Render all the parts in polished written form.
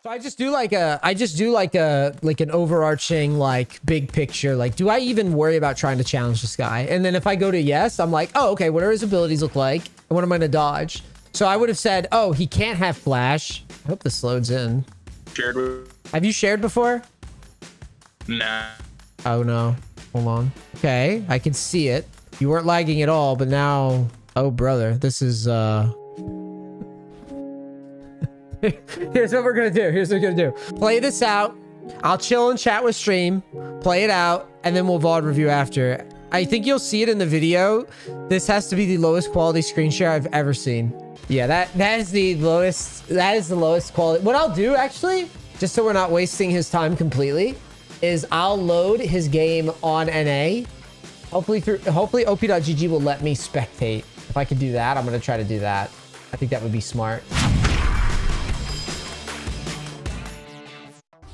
So I just do like an overarching, like, big picture. Like, do I even worry about trying to challenge this guy? And then if I go to yes, I'm like, oh, okay, what do his abilities look like? And what am I going to dodge? So I would have said, oh, he can't have flash. I hope this loads in. Shared with... Have you shared before? Nah. Oh, no. Hold on. Okay, I can see it. You weren't lagging at all, but now... Oh, brother. This is, Here's what we're gonna do. Here's what we're gonna do. Play this out. I'll chill and chat with stream. Play it out, and then we'll VOD review after. I think you'll see it in the video. This has to be the lowest quality screen share I've ever seen. Yeah, that is the lowest. That is the lowest quality. What I'll do, actually, just so we're not wasting his time completely, is I'll load his game on NA. Hopefully op.gg will let me spectate. If I could do that, I'm gonna try to do that. I think that would be smart.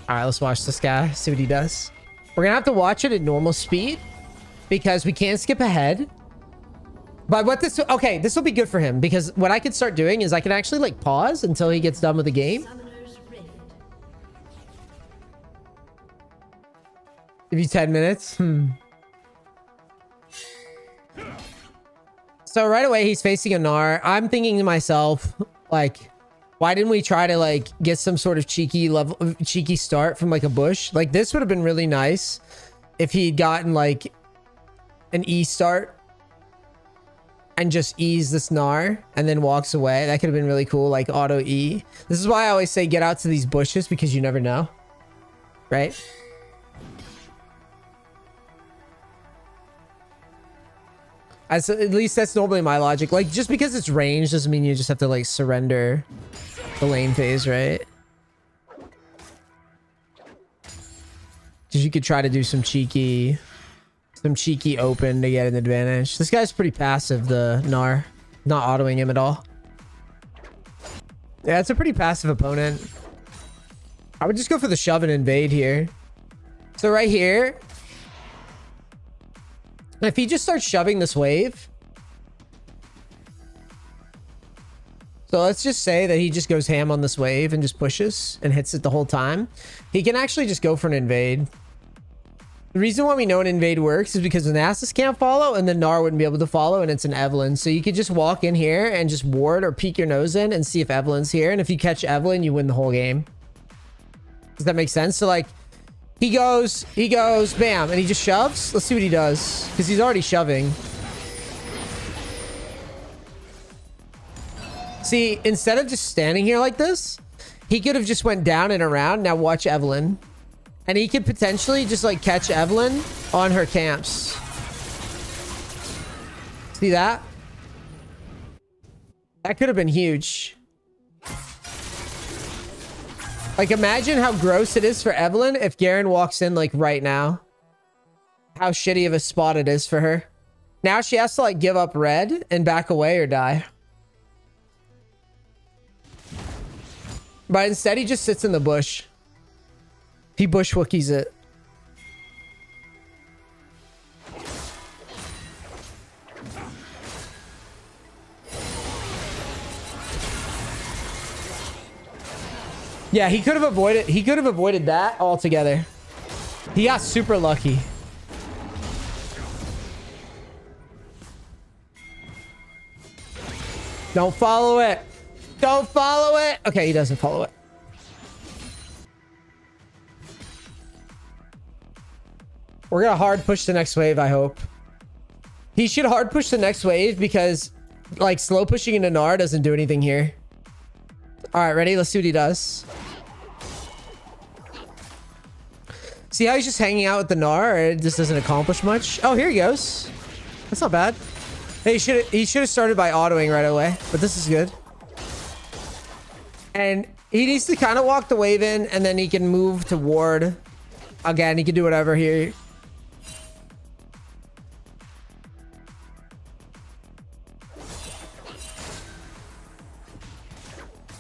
All right, let's watch this guy, see what he does. We're gonna have to watch it at normal speed because we can't skip ahead. But what this, okay, this will be good for him because what I could start doing is I can actually like pause until he gets done with the game. Give you 10 minutes. So right away, he's facing a Gnar. I'm thinking to myself, like, why didn't we try to like get some sort of cheeky start from like a bush? Like this would have been really nice if he'd gotten like an E start and just E's this Gnar and then walks away. That could have been really cool, like auto E. This is why I always say get out to these bushes because you never know, right? At least that's normally my logic. Like just because it's range doesn't mean you just have to like surrender the lane phase, right? Because you could try to do some cheeky open to get an advantage. This guy's pretty passive, the Gnar. Not autoing him at all. Yeah, it's a pretty passive opponent. I would just go for the shove and invade here. So right here, if he just starts shoving this wave, so let's just say that he just goes ham on this wave and just pushes and hits it the whole time. He can actually just go for an invade. The reason why we know an invade works is because the Nasus can't follow and the Gnar wouldn't be able to follow, and it's an Evelyn. So you could just walk in here and just ward or peek your nose in and see if Evelyn's here. And if you catch Evelyn, you win the whole game. Does that make sense? So like, he goes, bam, and he just shoves. Let's see what he does, because he's already shoving. See, instead of just standing here like this, he could have just went down and around. Now watch Evelyn. And he could potentially just like catch Evelyn on her camps. See that? That could have been huge. Like, imagine how gross it is for Evelyn if Garen walks in, like, right now. How shitty of a spot it is for her. Now she has to, like, give up red and back away or die. But instead, he just sits in the bush. He bush Wookiees it. Yeah, he could have avoided that altogether. He got super lucky. Don't follow it. Don't follow it. Okay, he doesn't follow it. We're gonna hard push the next wave, I hope. He should hard push the next wave because like slow pushing into Gnar doesn't do anything here. All right, ready? Let's see what he does. See how he's just hanging out with the Gnar? It just doesn't accomplish much. Oh, here he goes. That's not bad. Hey, he should have started by autoing right away, but this is good. And he needs to kind of walk the wave in, and then he can move to ward. Again, he can do whatever here.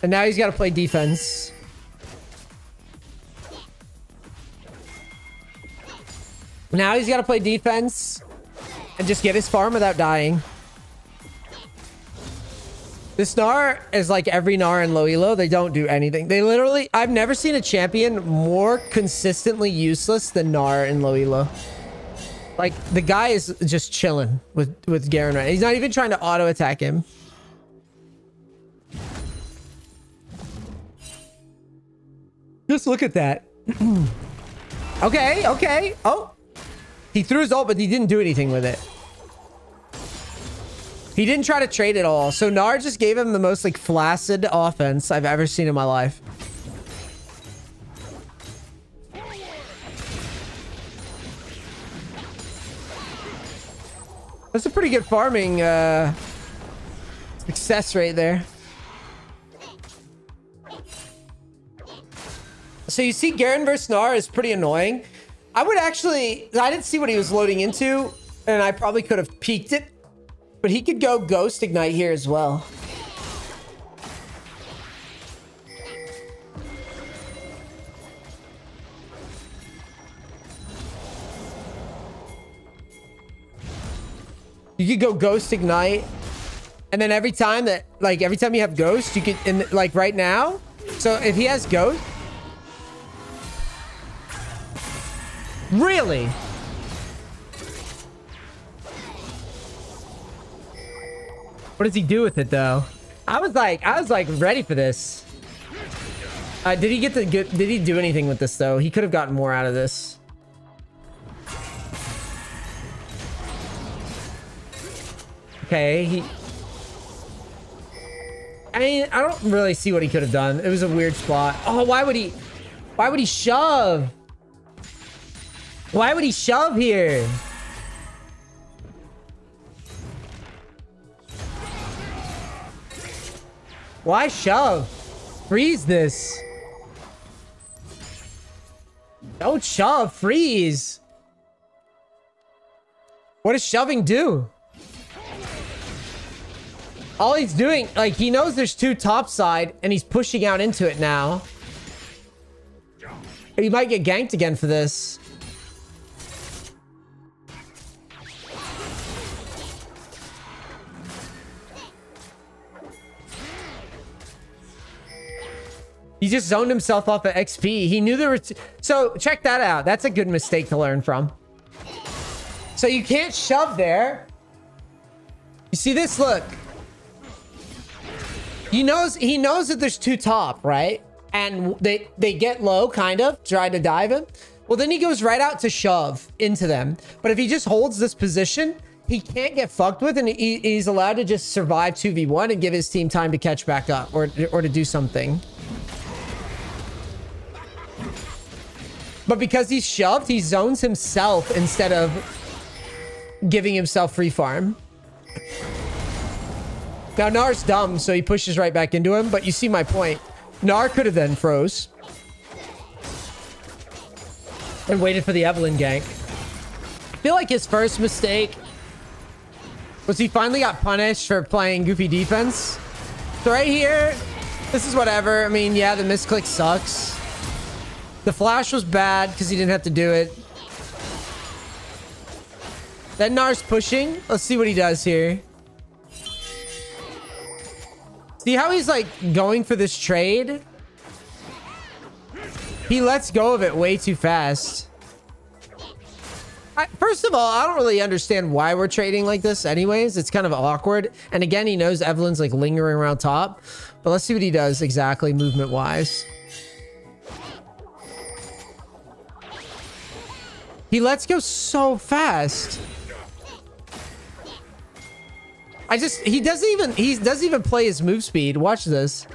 And now he's got to play defense. Now he's got to play defense and just get his farm without dying. This Gnar is like every Gnar in low elo. They don't do anything. They literally... I've never seen a champion more consistently useless than Gnar in low elo. Like, the guy is just chilling with Garen right now. He's not even trying to auto-attack him. Just look at that. Okay, okay. Oh. He threw his ult, but he didn't do anything with it. He didn't try to trade at all. So Gnar just gave him the most like flaccid offense I've ever seen in my life. That's a pretty good farming success rate there. So you see Garen versus Gnar is pretty annoying. I didn't see what he was loading into, and I probably could have peeked it. But he could go Ghost Ignite here as well. You could go Ghost Ignite. And then every time you have Ghost, you could, like right now. So if he has Ghost. Really? What does he do with it though? I was like ready for this. Did he do anything with this though? He could have gotten more out of this. Okay, I mean, I don't really see what he could have done. It was a weird spot. Oh, why would he shove? Why would he shove here? Why shove? Freeze this. Don't shove. Freeze. What does shoving do? All he's doing, like, he knows there's two top side, and he's pushing out into it now. He might get ganked again for this. He just zoned himself off at XP. He knew there were... So, check that out. That's a good mistake to learn from. So, you can't shove there. You see this? Look. He knows that there's two top, right? And they get low, kind of. Try to dive him. Well, then he goes right out to shove into them. But if he just holds this position, he can't get fucked with, and he's allowed to just survive 2v1 and give his team time to catch back up or to do something. But because he's shoved, he zones himself instead of giving himself free farm. Now, Gnar's dumb, so he pushes right back into him. But you see my point. Gnar could have then froze. And waited for the Evelyn gank. I feel like his first mistake was he finally got punished for playing goofy defense. So right here, this is whatever. I mean, yeah, the misclick sucks. The flash was bad because he didn't have to do it. Then Gnar's pushing. Let's see what he does here. See how he's like going for this trade? He lets go of it way too fast. First of all, I don't really understand why we're trading like this anyways. It's kind of awkward. And again, he knows Evelyn's like lingering around top. But let's see what he does exactly movement-wise. He lets go so fast. He doesn't even play his move speed. Watch this.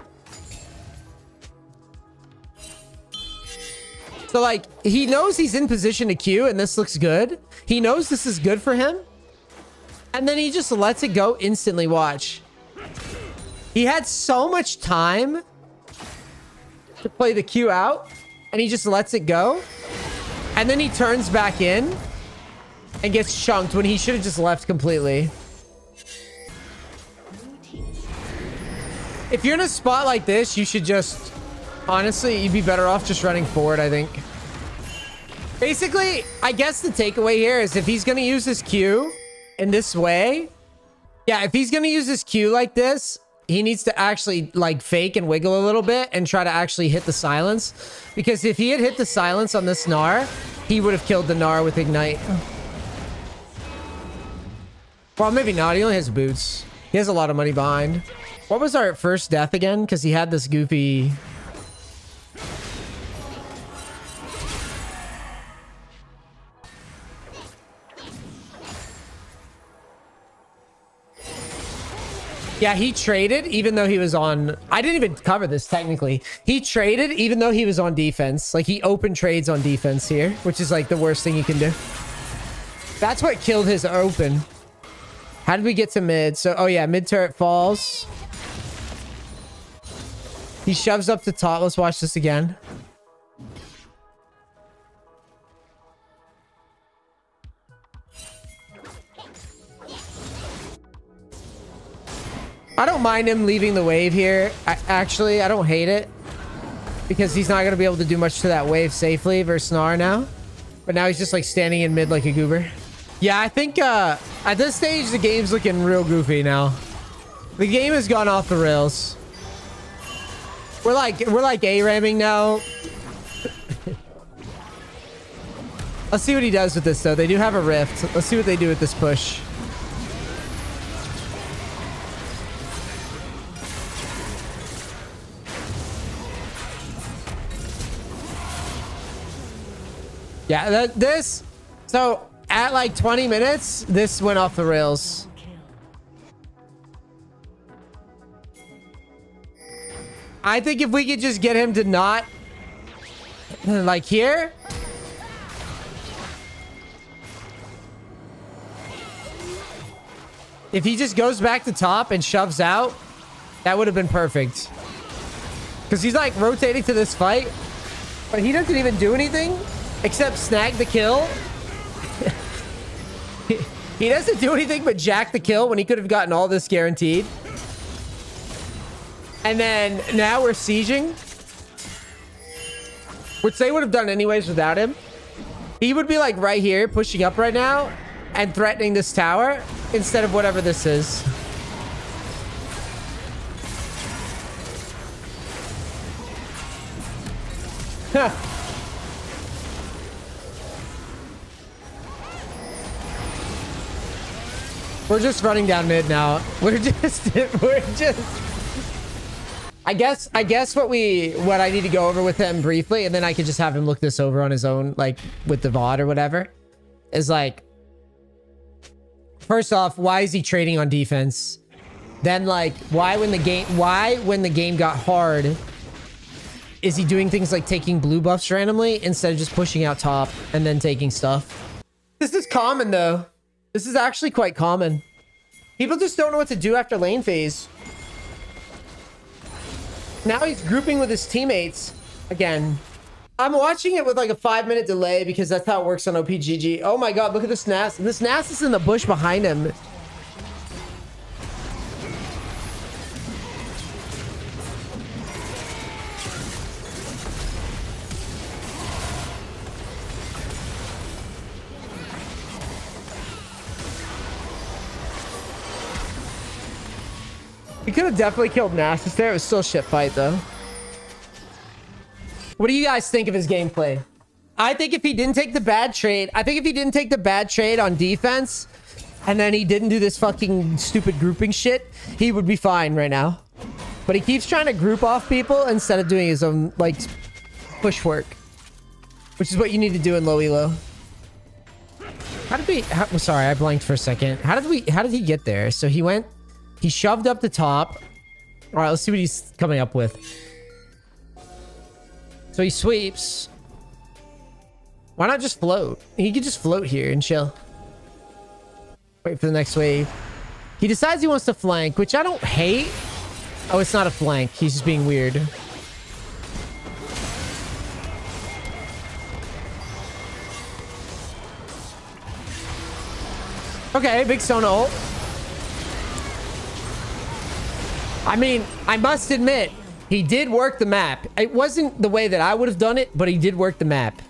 So like, he knows he's in position to Q and this looks good. He knows this is good for him. And then he just lets it go instantly. Watch. He had so much time to play the Q out and he just lets it go. And then he turns back in and gets chunked when he should have just left completely. If you're in a spot like this, you should just... Honestly, you'd be better off just running forward, I think. Basically, I guess the takeaway here is if he's going to use his Q in this way... Yeah, if he's going to use his Q like this, he needs to actually like fake and wiggle a little bit and try to actually hit the silence. Because if he had hit the silence on this Gnar, he would have killed the Gnar with Ignite. Well, maybe not. He only has boots. He has a lot of money behind. What was our first death again? Because he had this goofy... Yeah, he traded even though he was on... I didn't even cover this technically. He traded even though he was on defense. Like, he opened trades on defense here, which is like the worst thing you can do. That's what killed his open. How did we get to mid? So, oh yeah, mid turret falls. He shoves up the top. Let's watch this again. I don't mind him leaving the wave here. Actually, I don't hate it. Because he's not going to be able to do much to that wave safely versus Gnar now. But now he's just like standing in mid like a goober. Yeah, I think at this stage, the game's looking real goofy now. The game has gone off the rails. We're like A-ramming now. Let's see what he does with this, though. They do have a rift. Let's see what they do with this push. Yeah, this... So, at like 20 minutes, this went off the rails. I think if we could just get him to not... Like here... If he just goes back to top and shoves out, that would have been perfect. Because he's like rotating to this fight, but he doesn't even do anything except snag the kill. He doesn't do anything but jack the kill when he could have gotten all this guaranteed. And then now we're sieging, which they would have done anyways without him. He would be like right here pushing up right now and threatening this tower instead of whatever this is. We're just running down mid now. We're just I guess what I need to go over with him briefly, and then I could just have him look this over on his own, like with the VOD or whatever, is like, first off, why is he trading on defense? Then like, why when the game got hard, is he doing things like taking blue buffs randomly instead of just pushing out top and then taking stuff? This is common though. This is actually quite common. People just don't know what to do after lane phase. Now he's grouping with his teammates again. I'm watching it with like a 5-minute delay because that's how it works on OPGG. Oh my god, look at this NAS. This NAS is in the bush behind him. He could have definitely killed Nasus there. It was still a shit fight, though. What do you guys think of his gameplay? I think if he didn't take the bad trade... I think if he didn't take the bad trade on defense, and then he didn't do this fucking stupid grouping shit, he would be fine right now. But he keeps trying to group off people instead of doing his own, like, push work. Which is what you need to do in low elo. How did we... sorry, I blanked for a second. How did he get there? So he went... He shoved up the top. All right, let's see what he's coming up with. So he sweeps. Why not just float? He could just float here and chill. Wait for the next wave. He decides he wants to flank, which I don't hate. Oh, it's not a flank. He's just being weird. Okay, big Sona ult. I mean, I must admit, he did work the map. It wasn't the way that I would have done it, but he did work the map.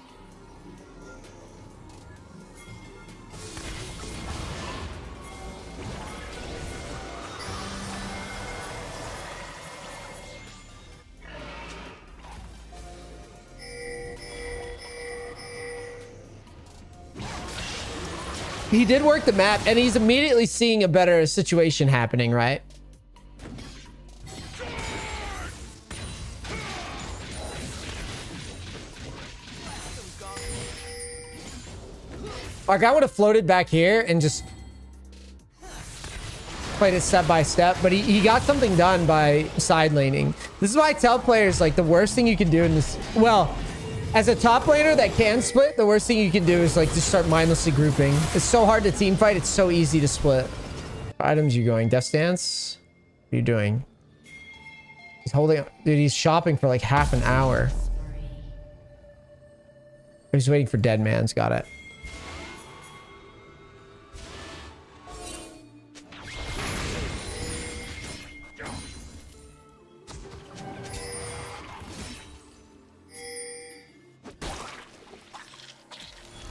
He did work the map, and he's immediately seeing a better situation happening, right? Like, I would have floated back here and just played it step by step, but he got something done by side laning. This is why I tell players, like, the worst thing you can do in this... Well, as a top laner that can split, the worst thing you can do is, like, just start mindlessly grouping. It's so hard to team fight. It's so easy to split. What items you going? Death Stance? What are you doing? He's holding... Dude, he's shopping for, like, half an hour. He's waiting for Dead Man's. Got it.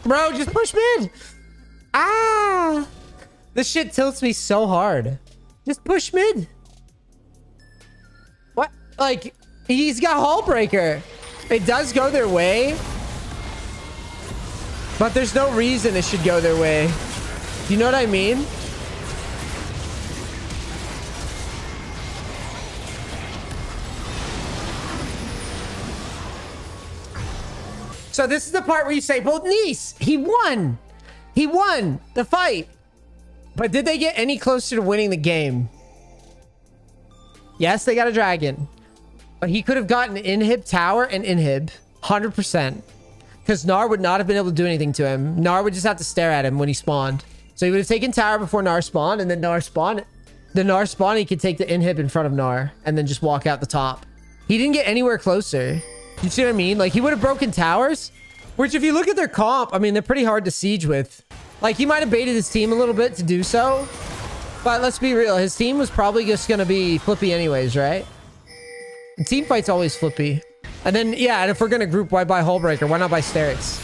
Bro, just push mid. Ah, this shit tilts me so hard. Just push mid. What? Like, he's got Hull Breaker. It does go their way, but there's no reason it should go their way. You know what I mean? So this is the part where you say, well, NEACE, he won. He won the fight. But did they get any closer to winning the game? Yes, they got a dragon. But he could have gotten inhib tower and inhib. 100%. Because Gnar would not have been able to do anything to him. Gnar would just have to stare at him when he spawned. So he would have taken tower before Gnar spawned. And then Gnar spawned. The Gnar spawned, he could take the inhib in front of Gnar. And then just walk out the top. He didn't get anywhere closer. You see what I mean? Like, he would have broken towers, which if you look at their comp, I mean, they're pretty hard to siege with. Like, he might have baited his team a little bit to do so, but let's be real. His team was probably just going to be flippy anyways, right? The team fight's always flippy. And then, yeah, and if we're going to group, why buy Hullbreaker? Why not buy Sterix?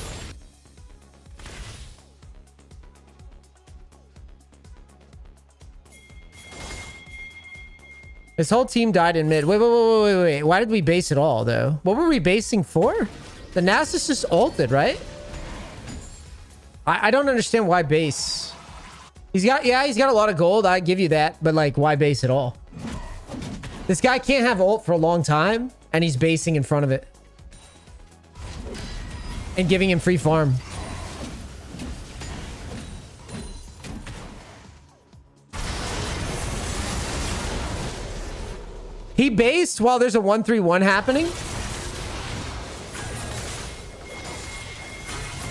His whole team died in mid. Wait. Why did we base it all, though? What were we basing for? The Nasus just ulted, right? I don't understand why base. He's got a lot of gold. I give you that. But, like, why base at all? This guy can't have ult for a long time, and he's basing in front of it. And giving him free farm. He based while there's a 1-3-1 happening.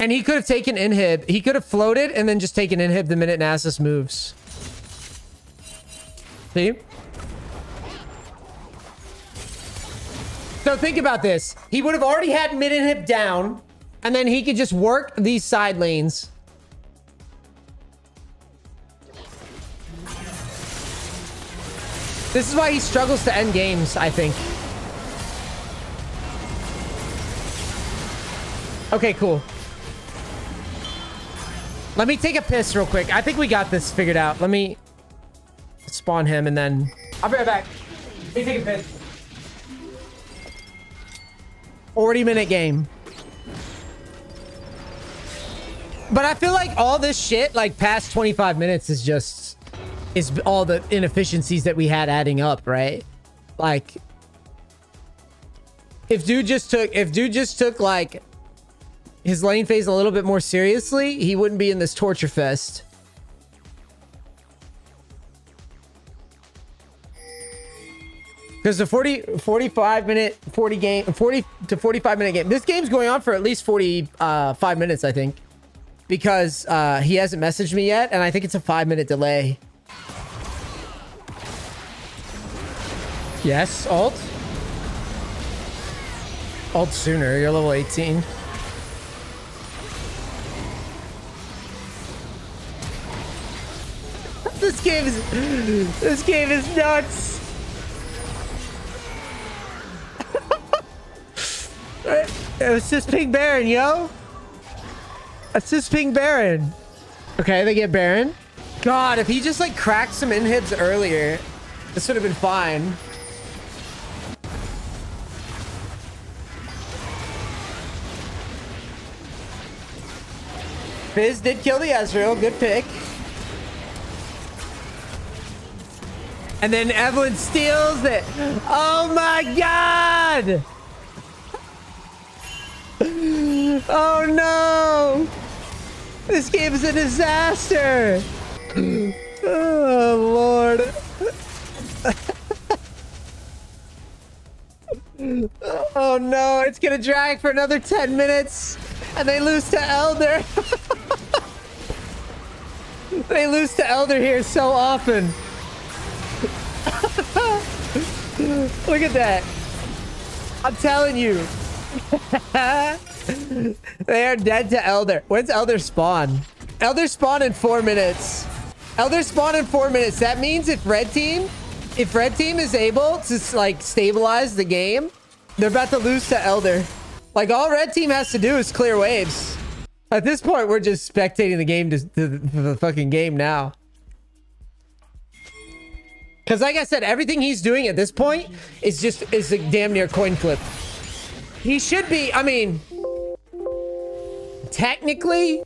And he could have taken inhib. He could have floated and then just taken inhib the minute Nasus moves. See? So think about this. He would have already had mid inhib down, and then he could just work these side lanes. This is why he struggles to end games, I think. Okay, cool. Let me take a piss real quick. I think we got this figured out. Let me spawn him and then... I'll be right back. Let me take a piss. 40-minute game. But I feel like all this shit, like past 25 minutes is just... is all the inefficiencies that we had adding up, right? Like... If dude just took like... his lane phase a little bit more seriously, he wouldn't be in this torture fest. Because the 40 to 45 minute game, this game's going on for at least 45 minutes, I think. Because he hasn't messaged me yet, and I think it's a 5-minute delay. Yes, ult. Ult sooner, you're level 18. This game is nuts. Assist Ping Baron, yo. Assist Ping Baron. Okay, they get Baron. God, if he just like cracked some inhibs earlier, this would have been fine. Fizz did kill the Ezreal. Good pick. And then Evelyn steals it. Oh my god! Oh no! This game is a disaster! Oh lord. Oh no, it's gonna drag for another 10 minutes and they lose to Elder. They lose to Elder here so often. Look at that. I'm telling you. They are dead to Elder. When's Elder spawn? Elder spawn in 4 minutes. Elder spawn in 4 minutes. That means if red team is able to like stabilize the game, they're about to lose to Elder. Like all red team has to do is clear waves. At this point, we're just spectating the game to the fucking game now. Because like I said, everything he's doing at this point is a damn near coin flip. He should be, I mean, technically.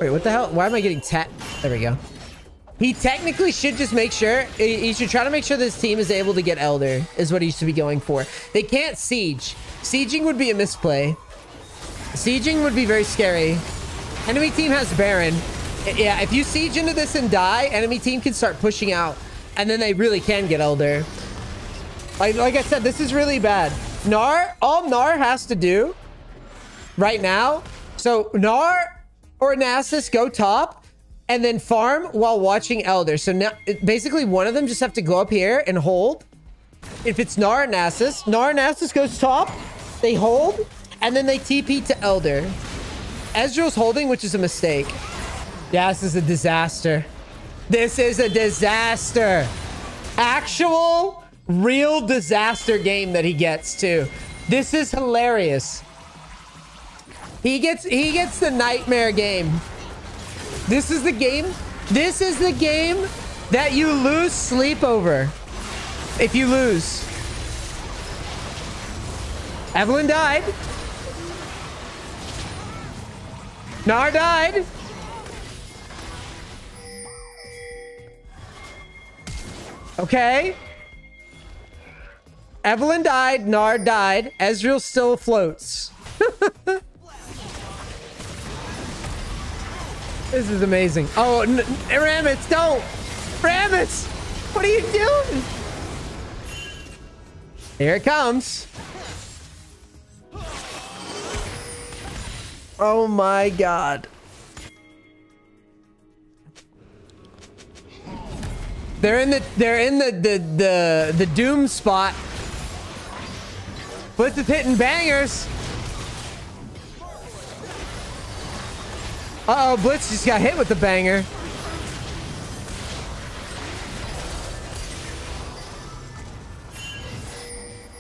Wait, what the hell? Why am I getting There we go. He technically should just make sure, he should try to make sure this team is able to get Elder, is what he should be going for. They can't siege. Sieging would be a misplay. Sieging would be very scary. Enemy team has Baron. Yeah, if you siege into this and die, enemy team can start pushing out. And then they really can get Elder. Like I said, this is really bad. Gnar, all Gnar has to do right now. So Gnar or Nasus go top and then farm while watching Elder. So now basically one of them just have to go up here and hold. If it's Gnar and Nasus goes top, they hold, and then they TP to Elder. Ezreal's holding, which is a mistake. Yeah, this is a disaster. This is a disaster. Actual, real disaster game that he gets too. This is hilarious. He gets the nightmare game. This is the game. This is the game that you lose sleep over. If you lose. Evelyn died. Gnar died. Okay. Evelyn died. Gnar died. Ezreal still floats. This is amazing. Oh, Rammus, don't. Rammus, what are you doing? Here it comes. Oh my god. They're in the doom spot. Blitz is hitting bangers. Uh-oh, Blitz just got hit with the banger.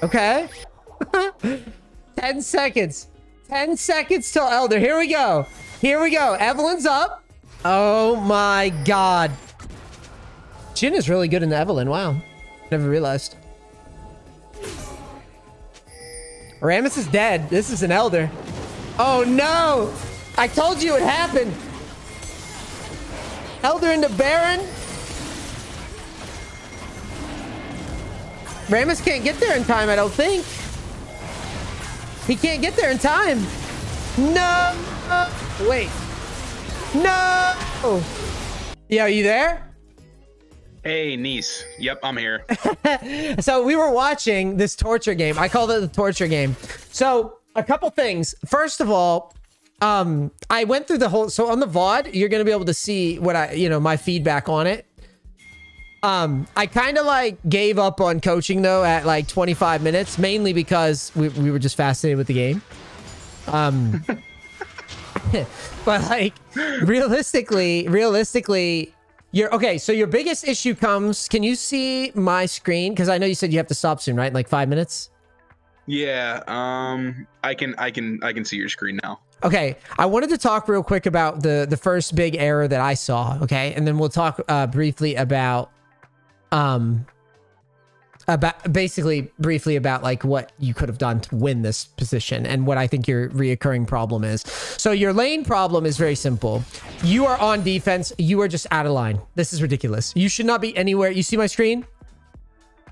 Okay. 10 seconds. 10 seconds till Elder. Here we go. Here we go. Evelyn's up. Oh my god. Jhin is really good in the Evelyn. Wow. Never realized. Rammus is dead. This is an Elder. Oh no. I told you it happened. Elder into Baron. Rammus can't get there in time, I don't think. He can't get there in time. No. Wait. No. Yeah, are you there? Hey, NEACE. Yep, I'm here. So we were watching this torture game. I called it the torture game. So a couple things. First of all, I went through the whole, so on the VOD, you're going to be able to see what my feedback on it. I kind of like gave up on coaching though at like 25 minutes, mainly because we were just fascinated with the game. But like realistically, okay. So your biggest issue comes, can you see my screen? Cause I know you said you have to stop soon, right? In like 5 minutes. Yeah. I can see your screen now. Okay, I wanted to talk real quick about the first big error that I saw, okay? And then we'll talk briefly about about basically briefly about like what you could have done to win this position and what I think your reoccurring problem is. So your lane problem is very simple. You are on defense. You are just out of line. This is ridiculous. You should not be anywhere. You see my screen?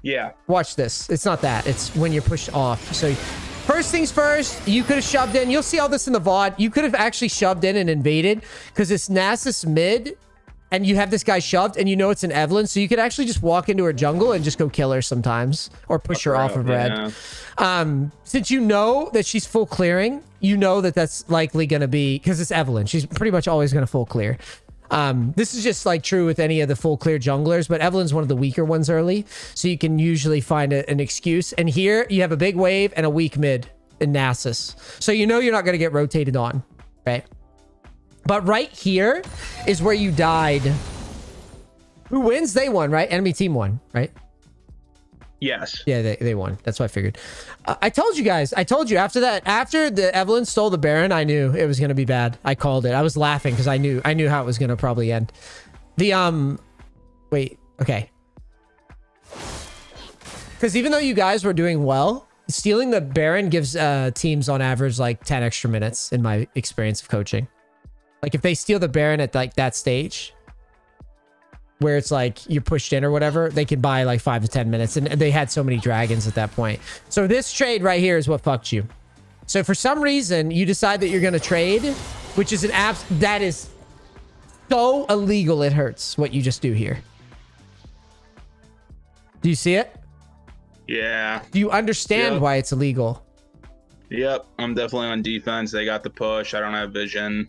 Yeah. Watch this. It's not that. It's when you're pushed off. So first things first, you could have shoved in. You'll see all this in the VOD. You could have actually shoved in and invaded because it's Nasus mid and you have this guy shoved and you know it's an Evelyn. So you could actually just walk into her jungle and just go kill her sometimes or push her off of red. Since you know that she's full clearing, you know that that's likely going to be because it's Evelyn. She's pretty much always going to full clear. This is just like true with any of the full clear junglers, but Evelyn's one of the weaker ones early. So you can usually find an excuse. And here you have a big wave and a weak mid in Nasus. So you know you're not going to get rotated on, right? But right here is where you died. Who wins? They won, right? Enemy team won, right? Yes. Yeah, they won. That's what I figured. I told you guys. I told you after that, after the Evelyn stole the Baron, I knew it was going to be bad. I called it. I was laughing because I knew how it was going to probably end. The, wait, okay. Because even though you guys were doing well, stealing the Baron gives teams on average like 10 extra minutes in my experience of coaching. Like if they steal the Baron at like that stage, where it's like you're pushed in or whatever, they can buy like 5 to 10 minutes. And they had so many dragons at that point. So this trade right here is what fucked you. So for some reason, you decide that you're going to trade, which is that is so illegal. It hurts what you just do here. Do you see it? Yeah. Do you understand why it's illegal? Yep. I'm definitely on defense. They got the push. I don't have vision.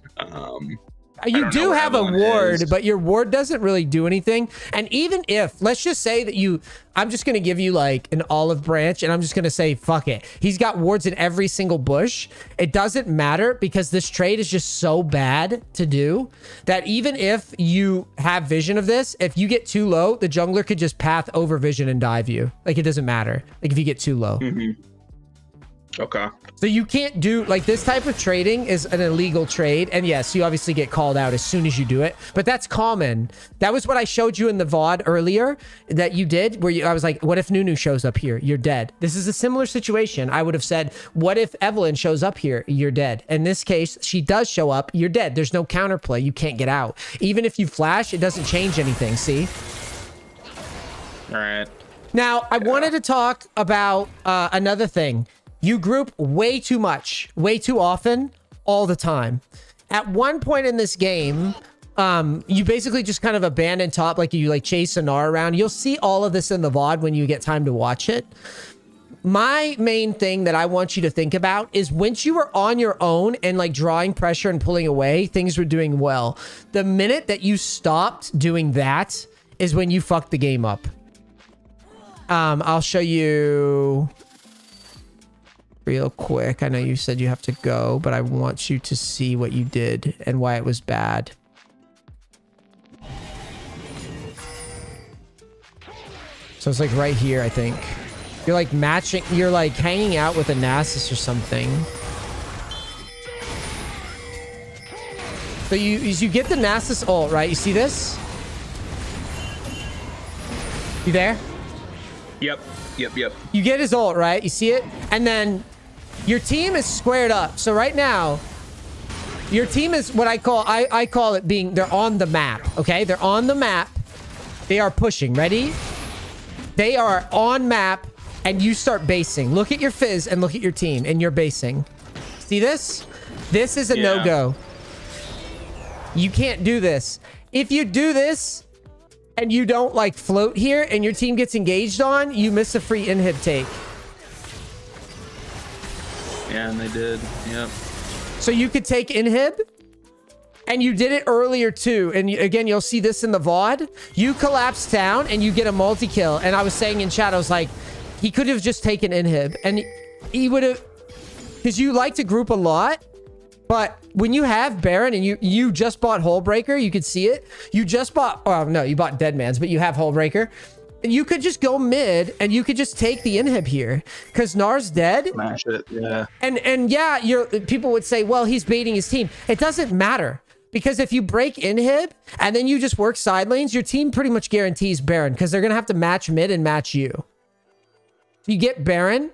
You do have a ward, but your ward doesn't really do anything. And even if, let's just say that I'm just going to give you like an olive branch and I'm just going to say, fuck it. He's got wards in every single bush. It doesn't matter because this trade is just so bad to do that even if you have vision of this, if you get too low, the jungler could just path over vision and dive you. Like it doesn't matter. Like if you get too low. Okay. So you can't do like this type of trading is an illegal trade. And yes, you obviously get called out as soon as you do it, but that's common. That was what I showed you in the VOD earlier that you did where I was like, what if Nunu shows up here? You're dead. This is a similar situation. I would have said, what if Evelyn shows up here? You're dead. In this case, she does show up. You're dead. There's no counterplay. You can't get out. Even if you flash, it doesn't change anything. See? All right. Now, I wanted to talk about another thing. You group way too much, way too often, all the time. At one point in this game, you basically just kind of abandon top, like you like chase a Gnar around. You'll see all of this in the VOD when you get time to watch it. My main thing that I want you to think about is once you were on your own and like drawing pressure and pulling away, things were doing well. The minute that you stopped doing that is when you fucked the game up. I'll show you real quick. I know you said you have to go, but I want you to see what you did and why it was bad. So it's like right here, I think. You're like matching, you're like hanging out with a Nasus or something. So you get the Nasus ult, right? You see this? You there? Yep. You get his ult, right? You see it? And then your team is squared up. So right now, your team is what I call it being, they're on the map, okay? They're on the map. They are pushing. Ready? They are on map and you start basing. Look at your fizz and look at your team and you're basing. See this? This is a no-go. You can't do this. If you do this and you don't like float here and your team gets engaged on, you miss a free inhib take. Yeah, and they did. Yep. So you could take inhib and you did it earlier too. And again, you'll see this in the VOD. You collapse down and you get a multi-kill. And I was saying in chat, I was like, he could have just taken inhib and he would have, because you like to group a lot. But when you have Baron and you just bought Hullbreaker, you could see it. You just bought, oh no, you bought Deadman's, but you have Hullbreaker. And you could just go mid and you could just take the inhib here because Gnar's dead. Smash it, yeah. And yeah, people would say, well, he's baiting his team. It doesn't matter because if you break inhib and then you just work side lanes, your team pretty much guarantees Baron because they're going to have to match mid and match you. You get Baron.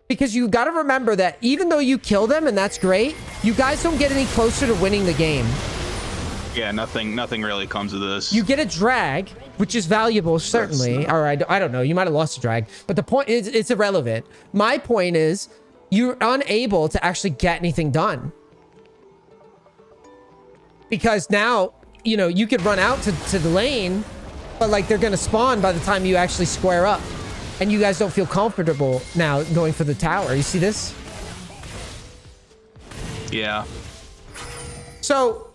Because you got to remember that even though you kill them, and that's great, you guys don't get any closer to winning the game. Yeah, nothing really comes of this. You get a drag, which is valuable, certainly. Or I don't know. You might have lost a drag. But the point is, it's irrelevant. My point is, you're unable to actually get anything done. Because now, you know, you could run out to the lane, but like they're going to spawn by the time you actually square up. And you guys don't feel comfortable now going for the tower. You see this? Yeah. So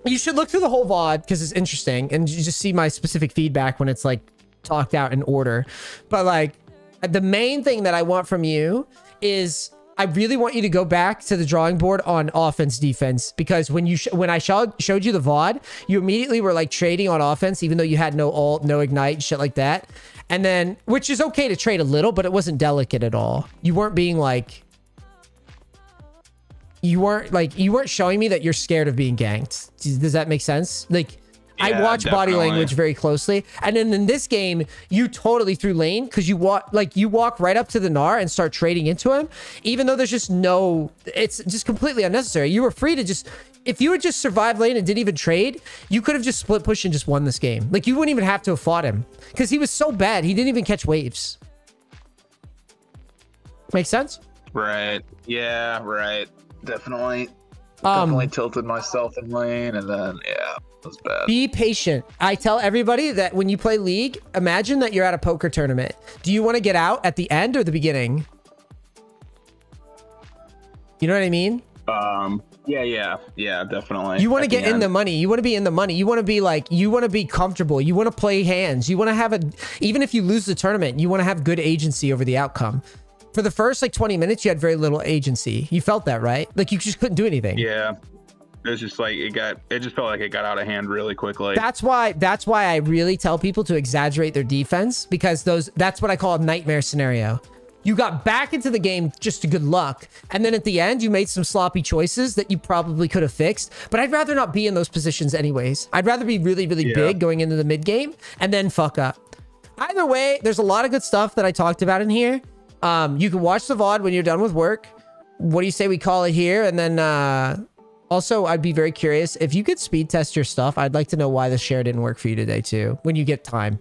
you should look through the whole VOD because it's interesting. And you just see my specific feedback when it's like talked out in order. But like the main thing that I want from you is I really want you to go back to the drawing board on offense defense, because when I showed you the VOD, you immediately were like trading on offense, even though you had no ult, no ignite, shit like that. And then, which is okay to trade a little, but it wasn't delicate at all. You weren't being like, you weren't showing me that you're scared of being ganked. Does that make sense? Like, yeah, I watch body language very closely. And then in this game, you totally threw lane because you walk right up to the Gnar and start trading into him, even though there's just no, it's just completely unnecessary. You were free to just, if you had just survived lane and didn't even trade, you could have just split push and just won this game. Like, you wouldn't even have to have fought him because he was so bad. He didn't even catch waves. Make sense? Right. Yeah, right. Definitely. Definitely tilted myself in lane, and then, yeah, it was bad. Be patient. I tell everybody that when you play League, imagine that you're at a poker tournament. Do you want to get out at the end or the beginning? You know what I mean? Yeah, definitely. You want to get in the money. You want to be in the money. You want to be like, you want to be comfortable. You want to play hands. You want to have even if you lose the tournament, you want to have good agency over the outcome. For the first like 20 minutes, you had very little agency. You felt that, right? Like you just couldn't do anything. Yeah. It was just like, it just felt like it got out of hand really quickly. That's why I really tell people to exaggerate their defense, because that's what I call a nightmare scenario. You got back into the game just to good luck. And then at the end, you made some sloppy choices that you probably could have fixed. But I'd rather not be in those positions anyways. I'd rather be really, really big going into the mid game and then fuck up. Either way, there's a lot of good stuff that I talked about in here. You can watch the VOD when you're done with work. What do you say we call it here? And then also, I'd be very curious. If you could speed test your stuff, I'd like to know why the share didn't work for you today too, when you get time.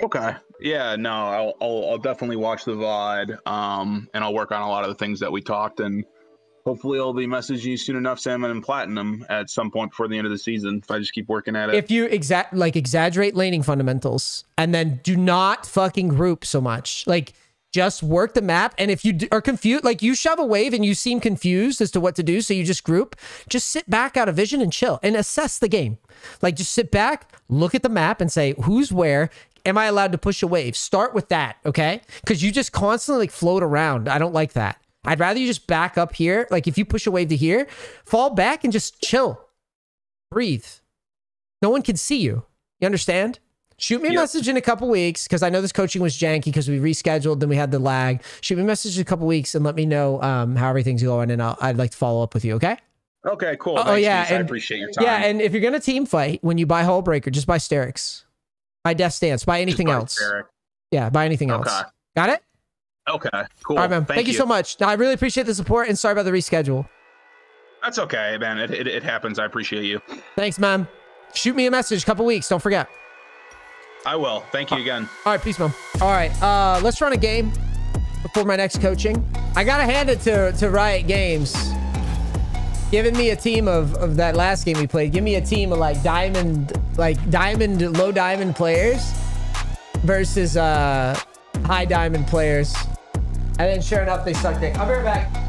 Okay. Yeah, no, I'll definitely watch the VOD, and I'll work on a lot of the things that we talked, and hopefully I'll be messaging you soon enough, Salmon and Platinum, at some point before the end of the season, if I just keep working at it. If you exaggerate laning fundamentals, and then do not fucking group so much. Like, just work the map, and if you are confused, like you shove a wave and you seem confused as to what to do, so you just group, just sit back out of vision and chill and assess the game. Like, just sit back, look at the map and say, who's where? Am I allowed to push a wave? Start with that, okay? Because you just constantly like float around. I don't like that. I'd rather you just back up here. Like if you push a wave to here, fall back and just chill. Breathe. No one can see you. You understand? Shoot me a message in a couple weeks, because I know this coaching was janky because we rescheduled, then we had the lag. Shoot me a message in a couple weeks and let me know how everything's going, and I'd like to follow up with you, okay? Okay, cool. Oh, yeah. I appreciate your time. Yeah, and if you're going to team fight, when you buy Hullbreaker, just buy Sterix. Buy Death Stance. Buy anything else. Yeah, buy anything else. Got it? Okay, cool. All right, man. Thank you so much. I really appreciate the support, and sorry about the reschedule. That's okay, man. It happens. I appreciate you. Thanks, man. Shoot me a message a couple weeks. Don't forget. I will. Thank you again. All right, peace, man. All right, let's run a game before my next coaching. I got to hand it to Riot Games. Giving me a team of that last game we played. Give me a team of like diamond, low diamond players versus high diamond players. And then sure enough, they suck dick. I'll be right back.